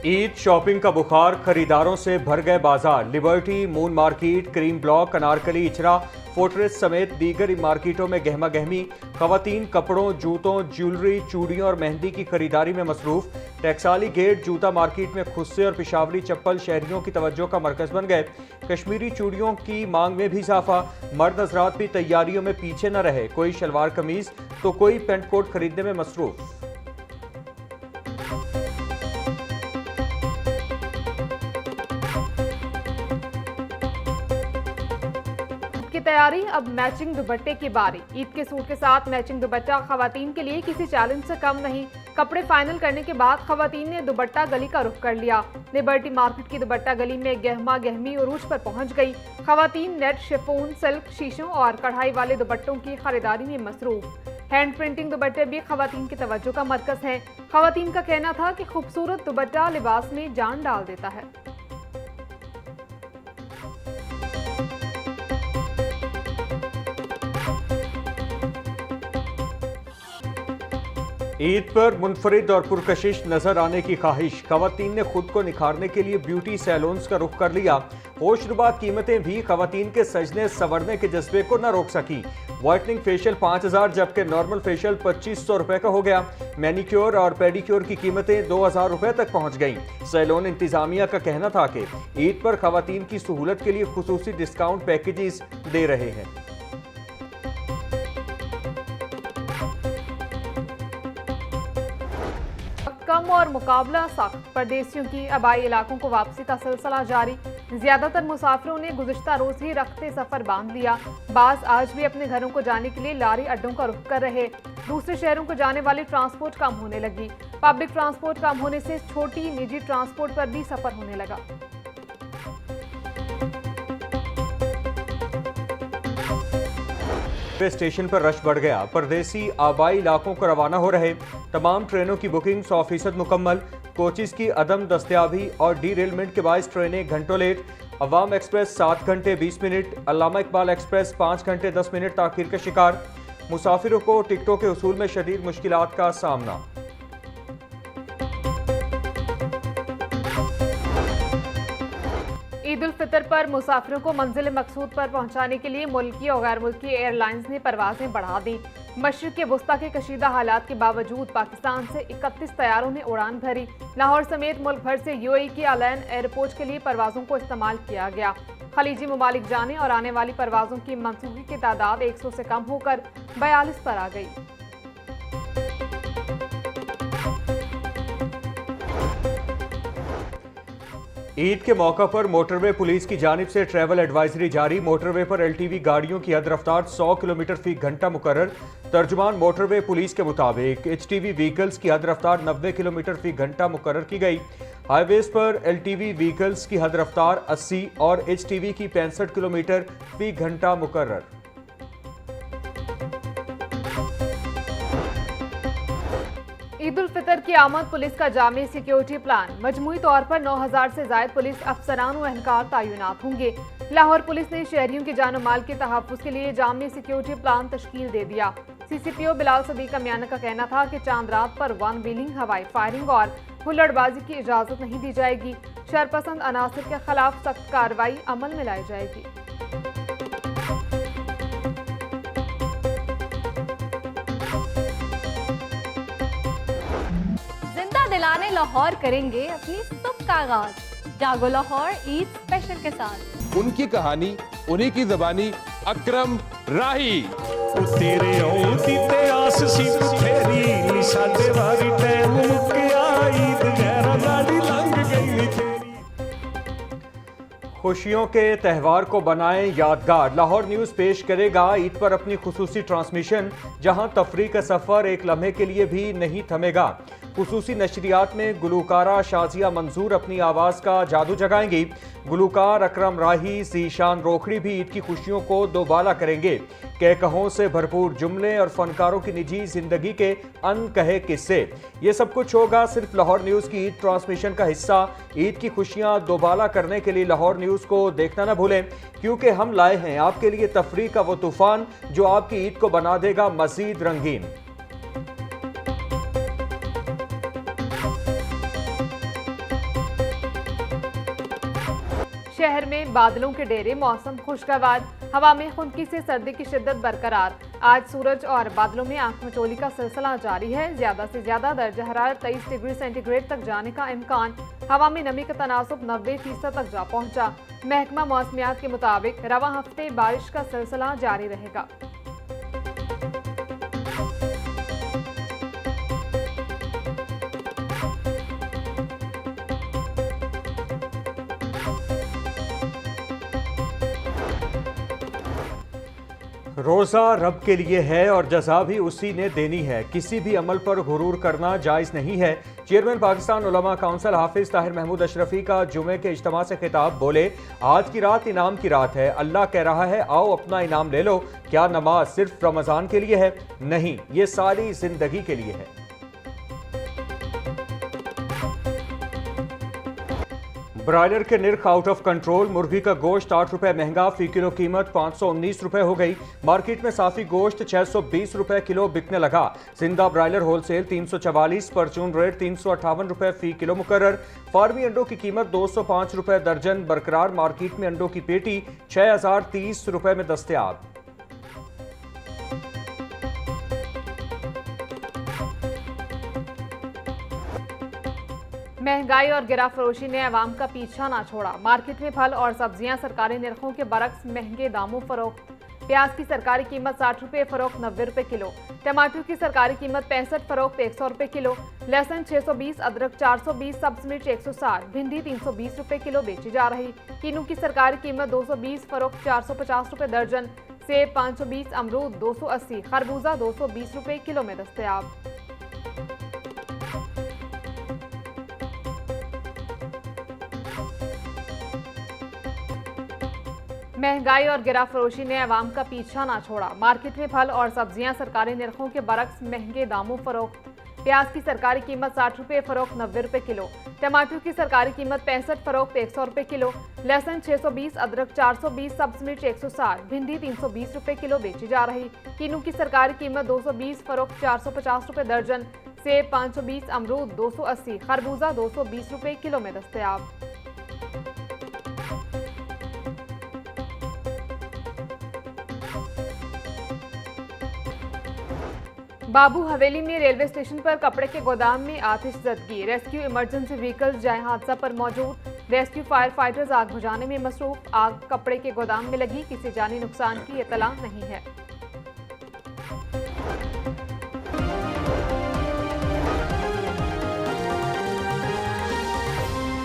Eid shopping का बुखार, खरीदारों से भर गए बाजार। Liberty, moon market, cream block, Anarkali, Ichhra, fortress समेत दीगर मार्केटों में गहमा गहमी। खवातीन कपड़ों, जूतों, ज्वेलरी, चूड़ियों और मेहंदी की खरीदारी में मसरूफ। टैक्साली गेट जूता मार्केट में खुस्से और पिशावरी चप्पल शहरियों की तवज्जो का मरकज बन गए। कश्मीरी चूड़ियों की मांग में भी इजाफा। मर्द हजरात भी तैयारियों में पीछे न रहे। कोई शलवार कमीज तो कोई पेंट कोट खरीदने में मसरूफ। की तैयारी, अब मैचिंग दुपट्टे की बारी। ईद के सूट के साथ मैचिंग दुपट्टा खवातीन के लिए किसी चैलेंज से कम नहीं। कपड़े फाइनल करने के बाद खवातीन ने दुपट्टा गली का रुख कर लिया। लिबर्टी मार्केट की दुपट्टा गली में गहमा गहमी उरूज पर पहुंच गई। खवातीन नेट, शिफॉन, सिल्क, शीशों और कढ़ाई वाले दुपट्टों की खरीदारी में मसरूफ। हैंड प्रिंटिंग दुपट्टे भी खवातीन की तवज्जो का मरकज हैं। खवातीन का कहना था कि खूबसूरत दुपट्टा लिबास में जान डाल देता है। ईद पर मुनफरिद और पुरकशिश नजर आने की ख्वाहिश। खवातीन ने खुद को निखारने के लिए ब्यूटी सैलून्स का रुख कर लिया। होशरुबा कीमतें भी खवातीन के सजने संवरने के जज्बे को न रोक सकी। व्हाइटनिंग फेशियल 5000 जबकि नॉर्मल फेशियल 2500 रुपए का हो गया। मैनिक्योर और पेडिक्योर की कीमतें 2000 रुपए तक पहुंच गईं। सैलून इंतजामिया का कहना था कि ईद पर खवातीन की सहूलत के लिए खुसूसी डिस्काउंट पैकेजेस दे रहे हैं। कम और मुकाबला सख्त। परदेसियों की आबाई इलाकों को वापसी का सिलसिला जारी। ज्यादातर मुसाफिरों ने गुज़िश्ता रोज ही रखते सफर बांध लिया। बाज आज भी अपने घरों को जाने के लिए लारी अड्डों का रुख कर रहे। दूसरे शहरों को जाने वाली ट्रांसपोर्ट कम होने लगी। पब्लिक ट्रांसपोर्ट कम होने से छोटी निजी ट्रांसपोर्ट पर भी सफर होने लगा। स्टेशन पर रश बढ़ गया। परदेसी आबाई इलाकों को रवाना हो रहे। तमाम ट्रेनों की बुकिंग 100% मुकम्मल। कोचेस की अदम दस्तयाबी और डीरेलमेंट के बायस ट्रेनें घंटों लेट। अवाम एक्सप्रेस 7 घंटे 20 मिनट, अल्लामा इकबाल एक्सप्रेस 5 घंटे 10 मिनट ताखीर का शिकार। मुसाफिरों को टिकटों के उसूल में शदीद मुश्किलात का सामना। ईद उल फितर पर मुसाफिरों को मंजिल मकसूद पर पहुंचाने के लिए मुल्की और गैर मुल्की एयरलाइंस ने परवाजें बढ़ा दी। मशरिक के वस्ता के कशीदा हालात के बावजूद पाकिस्तान से 31 तैयारों ने उड़ान भरी। लाहौर समेत मुल्क भर से यूएई की अलायन एयरपोर्ट के लिए परवाजों को इस्तेमाल किया गया। खलीजी ममालिक जाने और आने वाली परवाजों की मनसूखी की तादाद 100 से कम होकर 42 पर आ गई। ईद के मौका पर मोटरवे पुलिस की जानिब से ट्रैवल एडवाइजरी जारी। मोटरवे पर एलटीवी गाड़ियों की हद रफ्तार 100 किलोमीटर फी घंटा मुकर्रर। तर्जुमान मोटरवे पुलिस के मुताबिक एचटीवी व्हीकल्स की हद रफ्तार 90 किलोमीटर फी घंटा मुकर्रर की गई। हाईवेज पर एलटीवी व्हीकल्स की हद रफ्तार 80 और एचटीवी की 65 किलोमीटर फी घंटा मुकर्रर। ईद उल फितर की आमद पुलिस का जामी सिक्योरिटी प्लान। मजमूई तौर पर 9000 से जायद पुलिस अफसरान व एहलकार तैनात होंगे। लाहौर पुलिस ने शहरियों की जान माल के तहफ़्फ़ुज़ के लिए जामी सिक्योरिटी प्लान तश्कील दे दिया। सीसीपीओ बिलाल सदीक अमियाना का कहना था कि चांद रात पर वन व्हीलिंग, हवाई फायरिंग और हुल्लड़बाजी की इजाज़त नहीं दी जाएगी। शरपसंद अनासर के खिलाफ सख्त कार्रवाई अमल में लाई जाएगी। दिलाने लाहौर करेंगे अपनी सुबह का आगाज। जागो लाहौर ईद स्पेशल के साथ। उनकी कहानी, उन्हीं की ज़बानी, अकरम राही। तेरे औती ते आस सी तेरी साडे वारी टाइम मुक्या ईद गैरा लाडी लंघ गई तेरी। खुशियों के त्यौहार को बनाएं यादगार। लाहौर न्यूज़ पेश करेगा ईद पर अपनी खुसूसी ट्रांसमिशन, जहां तफरीह का सफ़र एक लम्हे के लिए भी नहीं थमेगा। खुसूसी नशरियात में गुलूकारा शाजिया मंजूर अपनी आवाज़ का जादू जगाएंगी। गुलूकार अकरम राही, ज़ीशान रोखड़ी भी ईद की खुशियों को दोबाला करेंगे। कहकहों से भरपूर जुमले और फनकारों की निजी जिंदगी के अनकहे किस्से, ये सब कुछ होगा सिर्फ लाहौर न्यूज़ की ईद ट्रांसमिशन का हिस्सा। ईद की खुशियां दोबाला करने के लिए लाहौर न्यूज़ को देखना न भूलें, क्योंकि हम लाए हैं आपके लिए तफरीह का वो तूफान जो आपकी ईद को बना देगा मजीद रंगीन। शहर में बादलों के डेरे, मौसम खुशगवार, हवा में खुनकी से सर्दी की शिद्दत बरकरार। आज सूरज और बादलों में आंख मिचौली का सिलसिला जारी है। ज्यादा से ज्यादा दर्जा हरारत 23 डिग्री सेंटीग्रेड तक जाने का इम्कान। हवा में नमी का तनासुब 90% तक जा पहुंचा। महकमा मौसमियात के मुताबिक रवा हफ्ते बारिश का सिलसिला जारी रहेगा। रोज़ा रब के लिए है और जज़ा भी उसी ने देनी है। किसी भी अमल पर गुरूर करना जायज़ नहीं है। चेयरमैन पाकिस्तान उलमा काउंसिल हाफिज ताहिर महमूद अशरफी का जुमे के इज्तिमा से खिताब। बोले, आज की रात इनाम की रात है। अल्लाह कह रहा है, आओ अपना इनाम ले लो। क्या नमाज सिर्फ रमज़ान के लिए है? नहीं, ये सारी जिंदगी के लिए है। ब्रायलर के निर्ख आउट ऑफ कंट्रोल। मुर्गी का गोश्त 8 रुपए महंगा, फी किलो कीमत 519 रुपए हो गई। मार्केट में साफी गोश्त 620 रुपए किलो बिकने लगा। जिंदा ब्रायलर होलसेल 344, परचून रेट 358 रुपए फी किलो मुकर्रर। फार्मी अंडों की कीमत 205 रुपए दर्जन बरकरार। मार्केट में अंडों की पेटी 6030 रुपए में दस्तयाब। महंगाई और गिरा फरोशी ने अवाम का पीछा ना छोड़ा। मार्केट में फल और सब्जियां सरकारी निरखों के बरक्स महंगे दामों फरोख्त। प्याज की सरकारी कीमत 60 रुपये फरोख्त 90 रुपये किलो। टमाटर की सरकारी कीमत 65 फरोख्त 100 रुपये किलो। लहसुन 620, अदरक 420, सब्ज मिर्च 160, भिंडी 320 रुपये किलो बेची जा रही। किन्नू की सरकारी कीमत 220 फरोख्त 450 रुपये दर्जन। सेब 520, अमरूद 280, खरबूजा 220 रुपये किलो में दस्तयाब। महंगाई और गिरा फरोशी ने अवाम का पीछा ना छोड़ा। मार्केट में फल और सब्जियां सरकारी निरखों के बरक्स महंगे दामों फरोख्त। प्याज की सरकारी कीमत 60 रुपये फरोख्त 90 रुपये किलो। टमाटर की सरकारी कीमत 65 फरोख्त 100 रुपये किलो। लहसुन 620, अदरक 420, सब्ज मिर्च 160, भिंडी 320 रुपये किलो बेची जा रही। किन्नू की सरकारी कीमत 220 फरोख्त 450 रुपये दर्जन। सेब 520, अमरूद 280, खरबूजा 220 रुपये किलो में दस्तयाब। बाबू हवेली में रेलवे स्टेशन पर कपड़े के गोदाम में आतिशज़दगी। रेस्क्यू इमरजेंसी व्हीकल्स जाए हादसा पर मौजूद। रेस्क्यू फायर फाइटर्स आग बुझाने में मसरूफ। आग कपड़े के गोदाम में लगी। किसी जानी नुकसान की इत्तला नहीं है।